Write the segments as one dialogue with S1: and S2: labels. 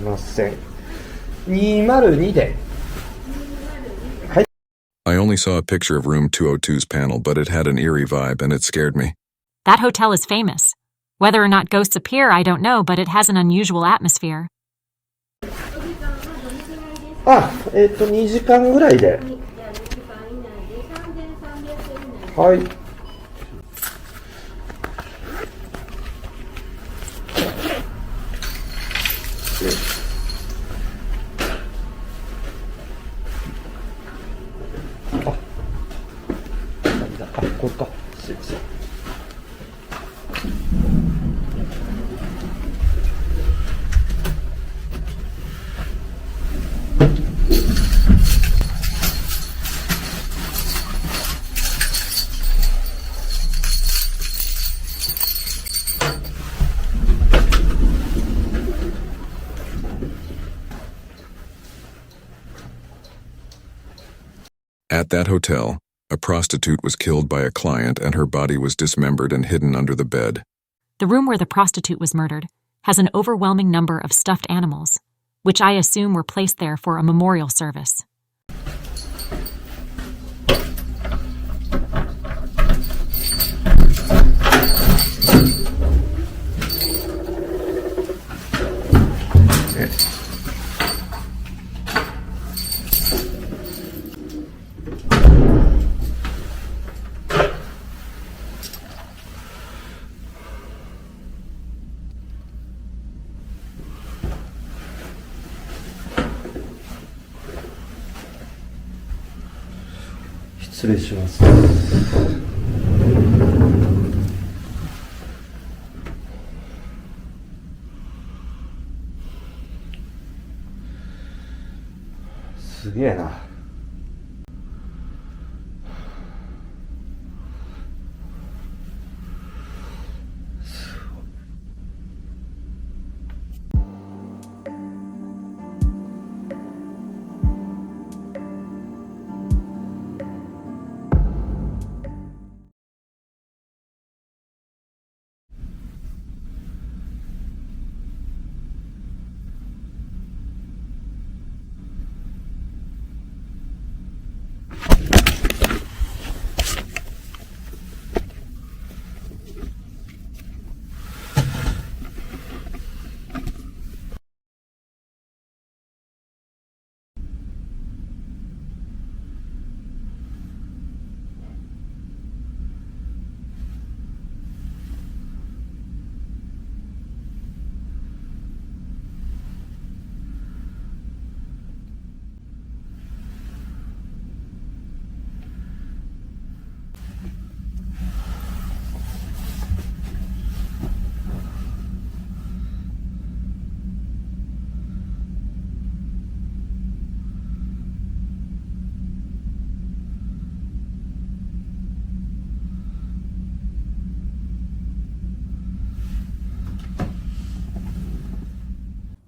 S1: ません。202で。はい。
S2: I only saw a picture of room 202's panel, but it had an eerie vibe and it scared me.
S3: That hotel is famous. Whether or not ghosts appear, I don't know, but it has an unusual atmosphere.
S1: 2時間ぐらいで。はい。これか。すいません。
S2: At that hotel, a prostitute was killed by a client and her body was dismembered and hidden under the bed.
S3: The room where the prostitute was murdered has an overwhelming number of stuffed animals, which I assume were placed there for a memorial service.
S1: Okay. 失礼します。すげえな。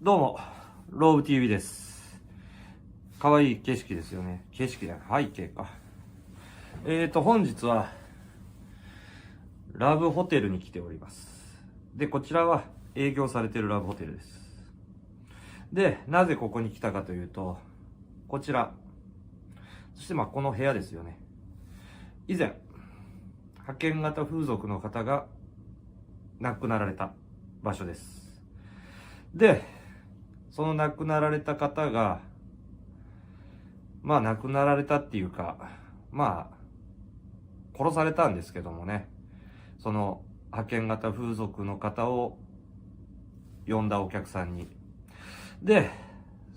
S1: どうも、ローブ TV です。可愛い景色ですよね。景色じゃない、背景か。本日は、ラブホテルに来ております。で、こちらは営業されているラブホテルです。で、なぜここに来たかというと、こちら、そしてこの部屋ですよね。以前、派遣型風俗の方が亡くなられた場所です。で、その亡くなられた方が、亡くなられたっていうか、殺されたんですけどもね、その派遣型風俗の方を呼んだお客さんに。で、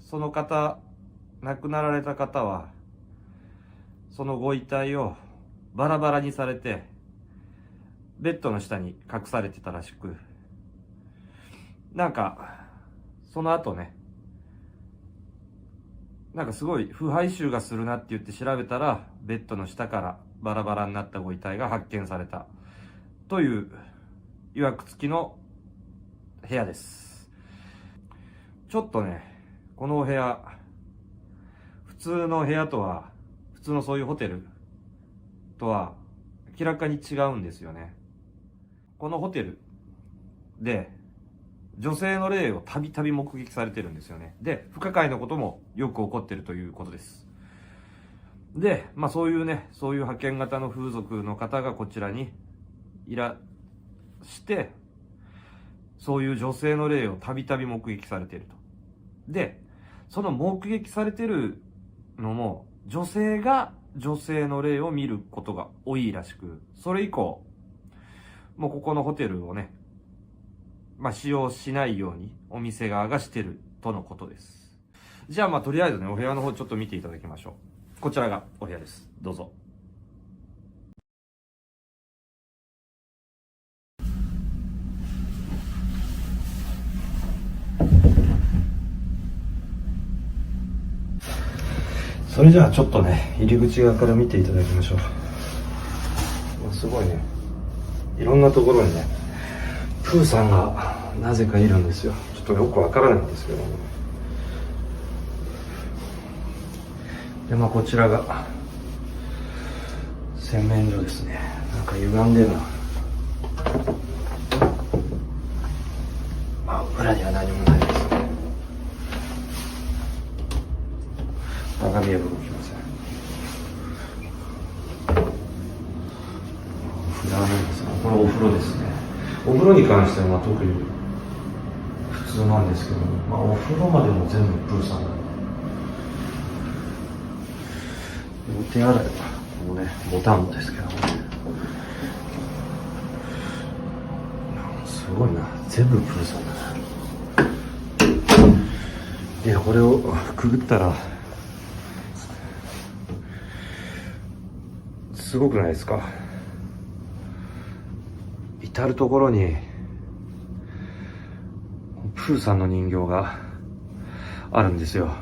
S1: その方、亡くなられた方は、そのご遺体をバラバラにされて、ベッドの下に隠されてたらしく、その後ね、すごい腐敗臭がするなって言って調べたら、ベッドの下からバラバラになったご遺体が発見されたといういわくつきの部屋です。ちょっとね、このお部屋、普通の部屋とは、普通のそういうホテルとは明らかに違うんですよね。このホテルで女性の霊をたびたび目撃されてるんですよね。で、不可解なこともよく起こってるということです。で、そういう派遣型の風俗の方がこちらにいらして、そういう女性の霊をたびたび目撃されていると。で、その目撃されてるのも、女性が女性の霊を見ることが多いらしく、それ以降、もうここのホテルをね、使用しないようにお店側がしてるとのことです。じゃあとりあえずね、お部屋の方ちょっと見ていただきましょう。こちらがお部屋です。どうぞ。それじゃあちょっとね、入り口側から見ていただきましょう。すごいね、いろんなところにね、プーさんがなぜかいるんですよ。ちょっとよくわからないんですけども。で、こちらが洗面所ですね。なんか歪んでるな。裏には何もないですね。鏡は動きません。フラなんですが、これお風呂ですね。お風呂に関しては特に普通なんですけども、お風呂までも全部プーさんなんで。お手洗いはこのね、ボタンもですけどね。すごいな、全部プーさんだな。いや、これをくぐったらすごくないですか。至る所にプーさんの人形があるんですよ。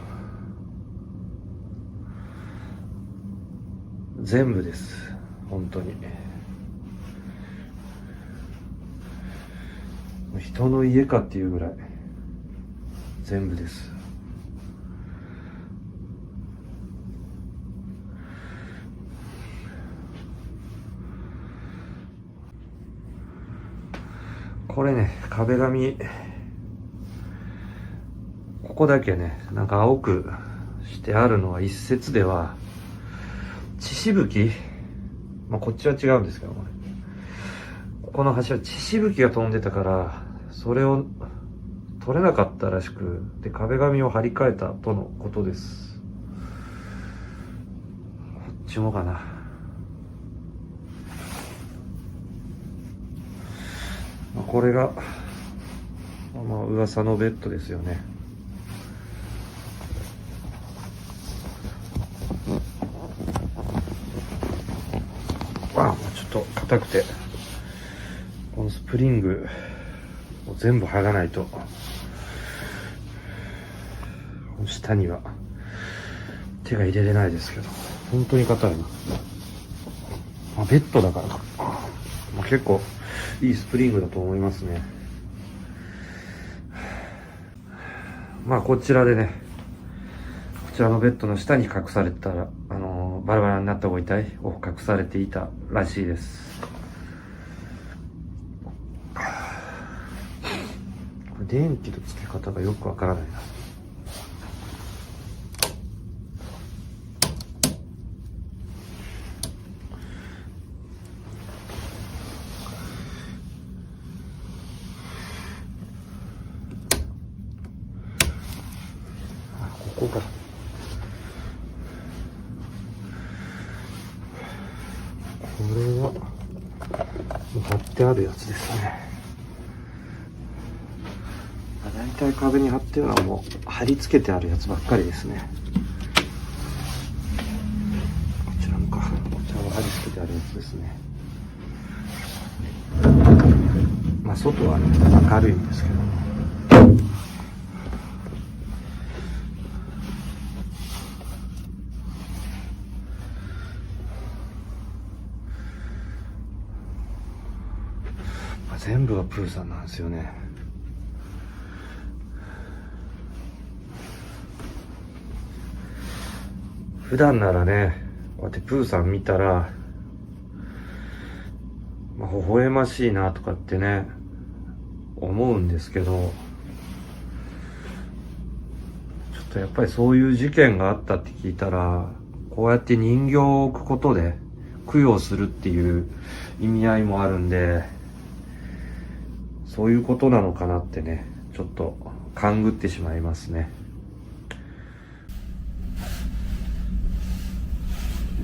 S1: 全部です、本当に。人の家かっていうぐらい全部です。これね、壁紙、ここだけね、なんか青くしてあるのは一説では、血しぶき、こっちは違うんですけどもね、この橋は血しぶきが飛んでたから、それを取れなかったらしく、で、壁紙を張り替えたとのことです。こっちもかな。これが、噂のベッドですよね。ちょっと硬くて、このスプリングを全部剥がないと、下には手が入れれないですけど、本当に硬いな。ベッドだからか。結構いいスプリングだと思いますね。こちらでね、こちらのベッドの下に隠されたら、バラバラになったご遺体を隠されていたらしいです。これ電気のつけ方がよくわからないな。ここか。これは貼ってあるやつですね。だいたい壁に貼ってるのはもう貼り付けてあるやつばっかりですね。こちらもか。こちらも貼り付けてあるやつですね。外はね、明るいんですけども。全部がプーさんなんですよね。普段ならね、こうやってプーさん見たら、微笑ましいなとかってね、思うんですけど、ちょっとやっぱりそういう事件があったって聞いたら、こうやって人形を置くことで供養するっていう意味合いもあるんで、そういうことなのかなってね、ちょっと勘ぐってしまいますね。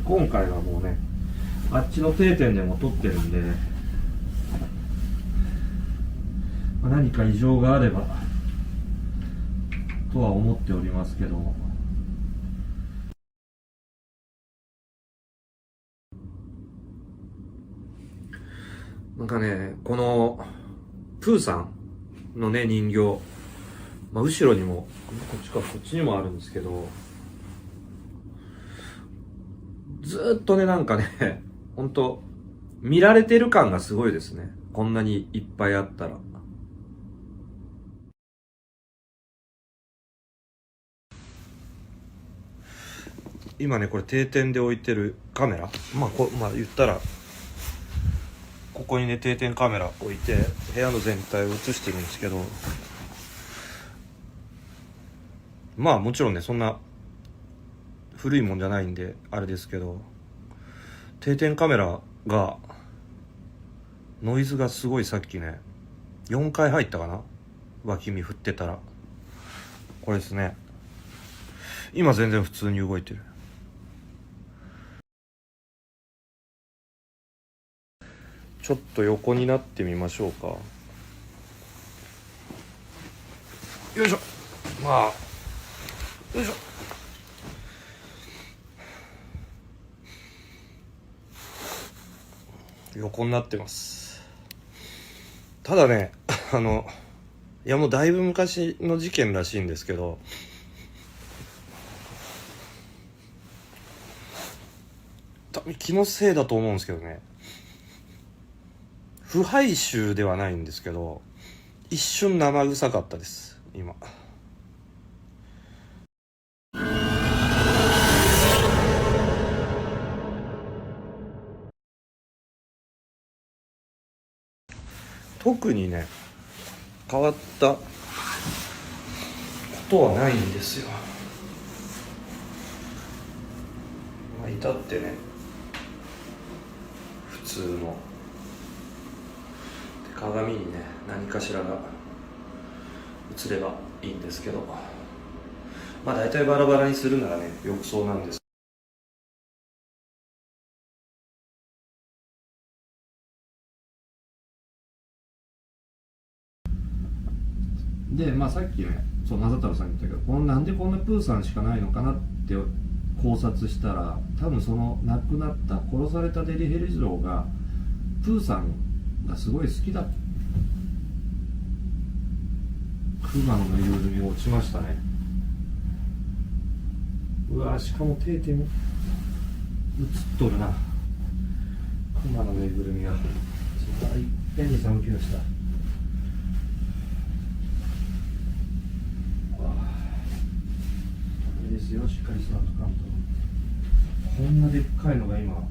S1: 今回はもうね、あっちの定点でも撮ってるんで、何か異常があればとは思っておりますけど、なんかね、このプーさんのね、人形、後ろにもこっちにもあるんですけど、ずーっとね、なんかね、ほんと見られてる感がすごいですね。こんなにいっぱいあったら。今ね、これ定点で置いてるカメラ、言ったらここにね、定点カメラ置いて部屋の全体を映してるんですけど、もちろんね、そんな古いもんじゃないんであれですけど、定点カメラがノイズがすごい、さっきね4回入ったかな、脇見振ってたら。これですね、今全然普通に動いてる。ちょっと横になってみましょうか。よいしょ。よいしょ。横になってます。ただね、いやもうだいぶ昔の事件らしいんですけど、多分気のせいだと思うんですけどね、腐敗臭ではないんですけど、一瞬生臭かったです今。特にね、変わったことはないんですよ。至ってね、普通の鏡にね、何かしらが映ればいいんですけど、大体バラバラにするならね、浴槽なんです。で、さっきね、ナザ太郎さん言ったけど、なんでこんなプーさんしかないのかなって考察したら、多分その亡くなった殺されたデリヘル次郎がプーさんがすごい好きだ。クマのぬいぐるみが落ちましたね。うわ、しかも定点映っとるな、クマのぬいぐるみが。いっぺんに3キロした。ですよ、しっかり座っとかんと。こんなでっかいのが今。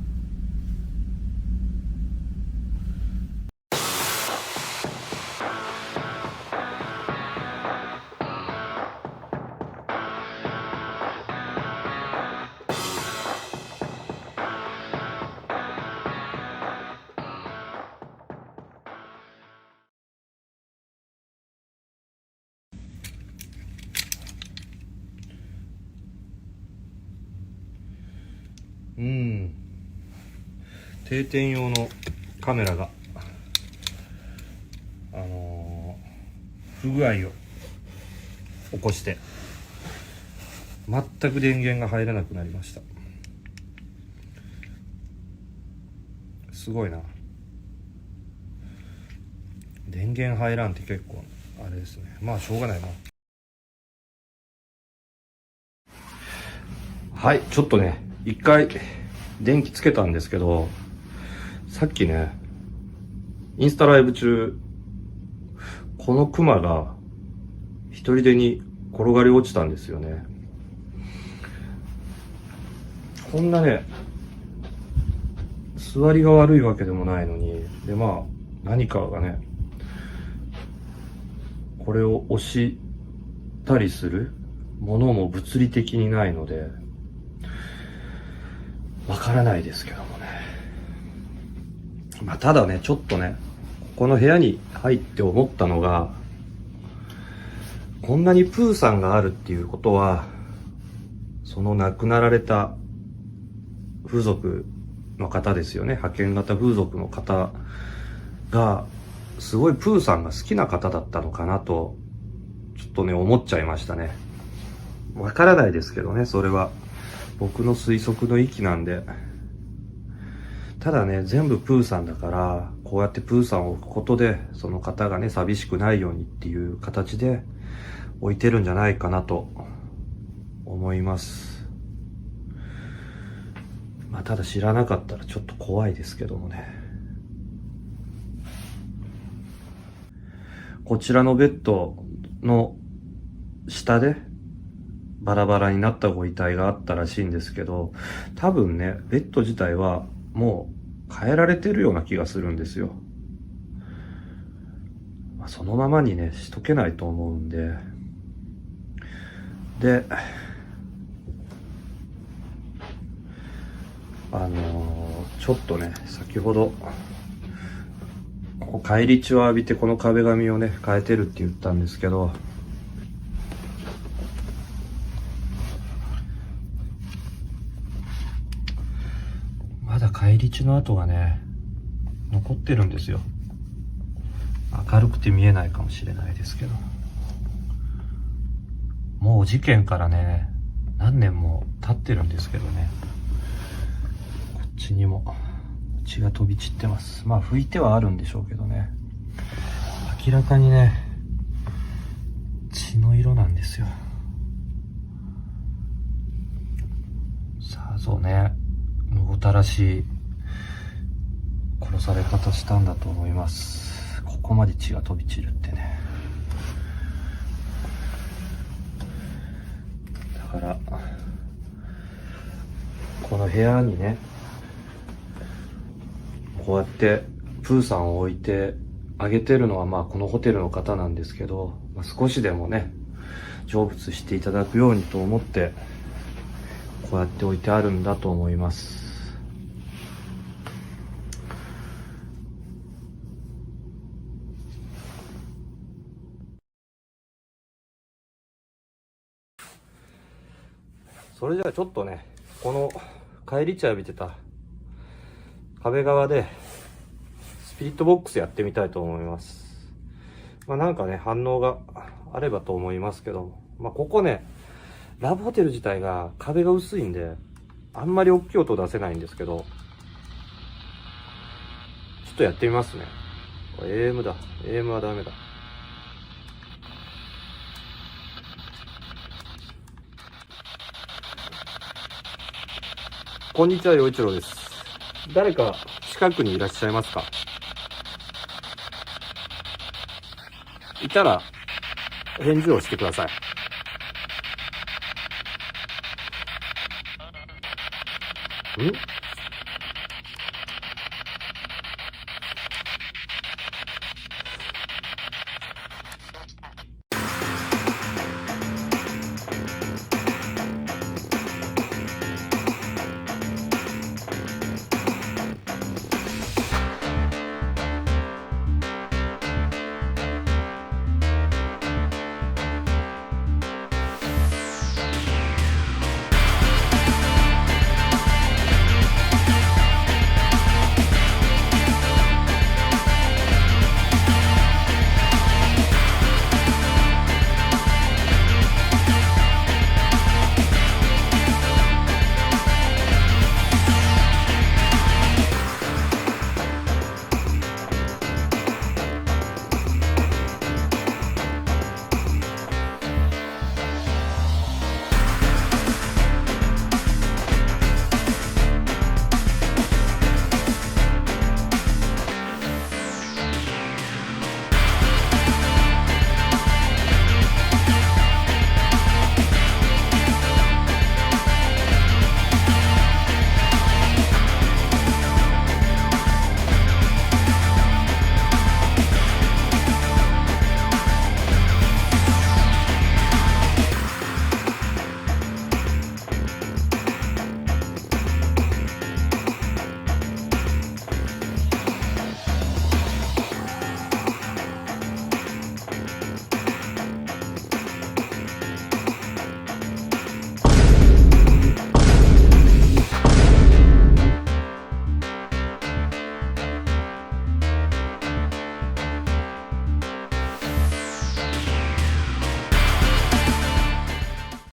S1: 定点用のカメラが不具合を起こして全く電源が入らなくなりました。すごいな。電源入らんって結構あれですね。しょうがないな。はい、ちょっとね、一回電気つけたんですけど、さっきね、インスタライブ中、このクマが一人でに転がり落ちたんですよね。こんなね、座りが悪いわけでもないのに、で何かがね、これを押したりするものも物理的にないので、わからないですけどもね。まあ、ただね、ちょっとね、この部屋に入って思ったのが、こんなにプーさんがあるっていうことは、その亡くなられた風俗の方ですよね。派遣型風俗の方が、すごいプーさんが好きな方だったのかなと、ちょっとね、思っちゃいましたね。わからないですけどね、それは。僕の推測の域なんで。ただね、全部プーさんだから、こうやってプーさんを置くことで、その方がね、寂しくないようにっていう形で置いてるんじゃないかなと思います。まあ、ただ知らなかったらちょっと怖いですけどもね。こちらのベッドの下でバラバラになったご遺体があったらしいんですけど、多分ね、ベッド自体はもう変えられてるような気がするんですよ。まあ、そのままにね、しとけないと思うんで。で、ちょっとね、先ほど、返り血を浴びてこの壁紙をね、変えてるって言ったんですけど、まだ返り血の跡がね、残ってるんですよ。明るくて見えないかもしれないですけど。もう事件からね、何年も経ってるんですけどね。こっちにも血が飛び散ってます。まあ拭いてはあるんでしょうけどね。明らかにね、血の色なんですよ。さぞね、むごたらしい殺され方したんだと思います。ここまで血が飛び散るってね。だからこの部屋にね、こうやってプーさんを置いてあげてるのはまあこのホテルの方なんですけど、少しでもね成仏していただくようにと思ってこうやって置いてあるんだと思います。それじゃあちょっとね、この返り血浴びてた壁側でスピリットボックスやってみたいと思います。まあなんかね、反応があればと思いますけども、まあここね、ラブホテル自体が壁が薄いんで、あんまり大きい音出せないんですけど、ちょっとやってみますね。これ AM だ。AM はダメだ。こんにちは、陽一郎です。誰か近くにいらっしゃいますか？いたら返事をしてください。